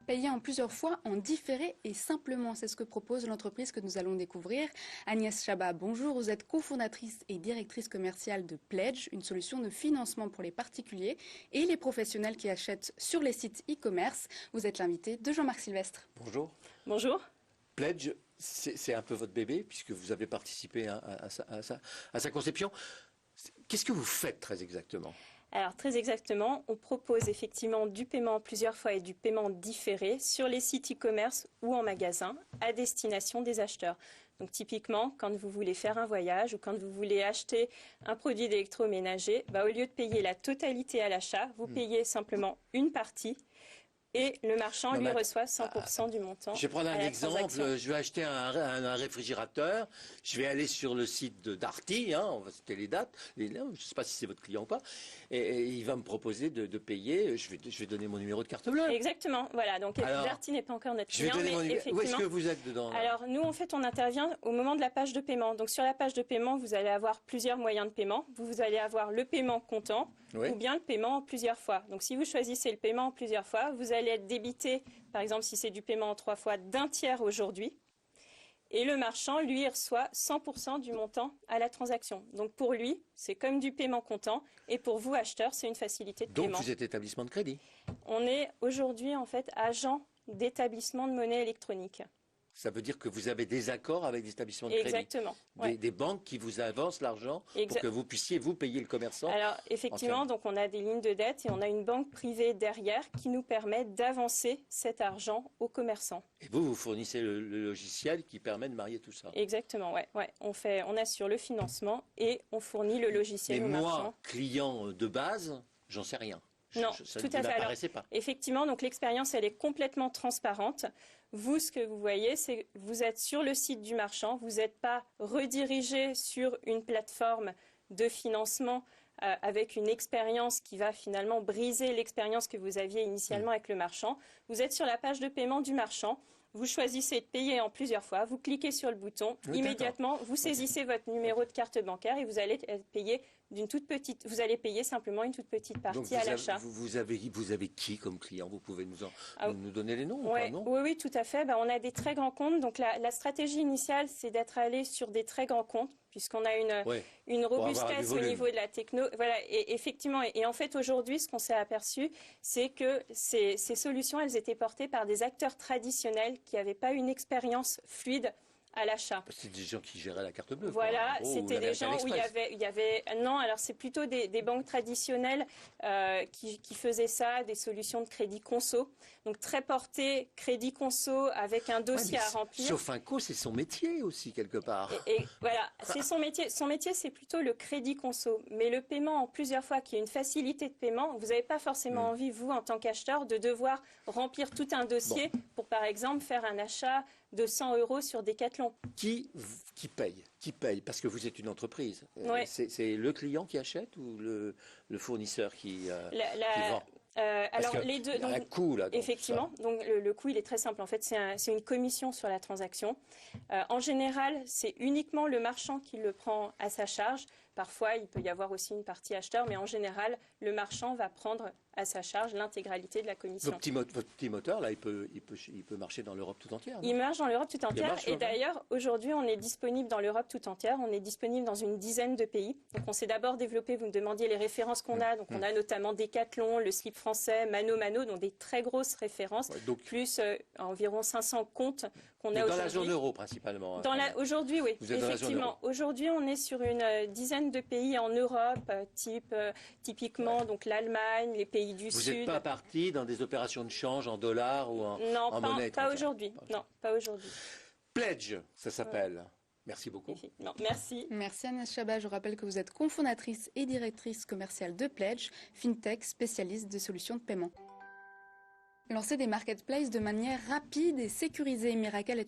payer en plusieurs fois, en différé et simplement. C'est ce que propose l'entreprise que nous allons découvrir. Agnès Chabat, bonjour. Vous êtes cofondatrice et directrice commerciale de Pledge, une solution de financement pour les particuliers et les professionnels qui achètent sur les sites e-commerce. Vous êtes l'invité de Jean-Marc Sylvestre. Bonjour. Bonjour. Pledge, c'est un peu votre bébé puisque vous avez participé à sa conception. Qu'est-ce que vous faites très exactement ? Alors très exactement, on propose effectivement du paiement en plusieurs fois et du paiement différé sur les sites e-commerce ou en magasin à destination des acheteurs. Donc typiquement, quand vous voulez faire un voyage ou quand vous voulez acheter un produit d'électroménager, au lieu de payer la totalité à l'achat, vous payez simplement une partie. Et le marchand lui reçoit 100% du montant. Je vais prendre un exemple. Je vais acheter un réfrigérateur. Je vais aller sur le site de Darty. On va citer les dates. Je ne sais pas si c'est votre client ou pas. Et il va me proposer de payer. Je vais donner mon numéro de carte bleue. Exactement. Voilà. Donc Darty n'est pas encore notre client. Je vais donner mon numéro. Où est-ce que vous êtes dedans là ? Alors nous, en fait, on intervient au moment de la page de paiement. Donc sur la page de paiement, vous allez avoir plusieurs moyens de paiement. Vous allez avoir le paiement comptant ou bien le paiement en plusieurs fois. Donc si vous choisissez le paiement en plusieurs fois, vous allez être débité, par exemple si c'est du paiement en 3 fois, d'un tiers aujourd'hui. Et le marchand, lui, reçoit 100% du montant à la transaction. Donc pour lui, c'est comme du paiement comptant. Et pour vous, acheteurs, c'est une facilité de paiement. Donc vous êtes établissement de crédit ? On est aujourd'hui, en fait, agent d'établissement de monnaie électronique. Ça veut dire que vous avez des accords avec des établissements de crédit. Exactement. Des banques qui vous avancent l'argent pour que vous puissiez, vous, payer le commerçant. Alors, effectivement, donc on a des lignes de dette et on a une banque privée derrière qui nous permet d'avancer cet argent aux commerçants. Et vous fournissez le logiciel qui permet de marier tout ça. Exactement, ouais. On assure le financement et on fournit le logiciel aux marchands. Moi, client de base, j'en sais rien. Non, ça tout ne à fait. Alors, pas. effectivement, donc l'expérience, elle est complètement transparente. Vous, ce que vous voyez, c'est que vous êtes sur le site du marchand, vous n'êtes pas redirigé sur une plateforme de financement avec une expérience qui va finalement briser l'expérience que vous aviez initialement avec le marchand. Vous êtes sur la page de paiement du marchand. Vous choisissez de payer en plusieurs fois, vous cliquez sur le bouton, immédiatement, vous saisissez votre numéro de carte bancaire et vous allez payer vous allez payer simplement une toute petite partie à l'achat. Vous avez qui comme client ? Vous pouvez nous donner les noms ou pas, non ? Oui, tout à fait. On a des très grands comptes. Donc la stratégie initiale, c'est d'être allé sur des très grands comptes, puisqu'on a une robustesse au niveau de la techno. Voilà, et effectivement, et en fait aujourd'hui, ce qu'on s'est aperçu, c'est que ces solutions, elles étaient portées par des acteurs traditionnels qui n'avaient pas une expérience fluide à l'achat. C'est des gens qui géraient la carte bleue. Voilà, c'était des gens où il y avait non, alors c'est plutôt des banques traditionnelles qui faisaient ça, des solutions de crédit conso. Donc très porté crédit conso avec un dossier à remplir. Sofinco, c'est son métier aussi quelque part. Et voilà, c'est son métier. Son métier, c'est plutôt le crédit conso. Mais le paiement en plusieurs fois, qui est une facilité de paiement, vous n'avez pas forcément envie, vous, en tant qu'acheteur, de devoir remplir tout un dossier pour, par exemple, faire un achat de 100 € sur Decathlon. Qui paye ? Qui paye ? Parce que vous êtes une entreprise. C'est le client qui achète ou le fournisseur qui vend ? Alors les deux. Donc, un coût là. Effectivement. Donc le coût, il est très simple. En fait, c'est une commission sur la transaction. En général, c'est uniquement le marchand qui le prend à sa charge. Parfois, il peut y avoir aussi une partie acheteur, mais en général, le marchand va prendre à sa charge l'intégralité de la commission. Votre petit moteur, là, il peut marcher dans l'Europe tout entière. Il marche dans l'Europe tout entière. Et d'ailleurs, aujourd'hui, on est disponible dans l'Europe tout entière. On est disponible dans une dizaine de pays. Donc, on s'est d'abord développé, vous me demandiez les références qu'on a. Donc, on a notamment Decathlon, le slip français, Mano, donc des très grosses références, plus environ 500 comptes qu'on a aujourd'hui. Dans la zone euro, principalement. Aujourd'hui, oui. Effectivement. Aujourd'hui, on est sur une dizaine de pays en Europe, typiquement donc l'Allemagne, les pays du Sud. Vous n'êtes pas parti dans des opérations de change en dollars ou en monnaie étrangère ? Pas aujourd'hui. Non, pas aujourd'hui. Pledge, ça s'appelle. Merci beaucoup. Non, merci. Merci Agnès Chabat. Je rappelle que vous êtes cofondatrice et directrice commerciale de Pledge, FinTech spécialiste de solutions de paiement. Lancer des marketplaces de manière rapide et sécurisée, Miracle est une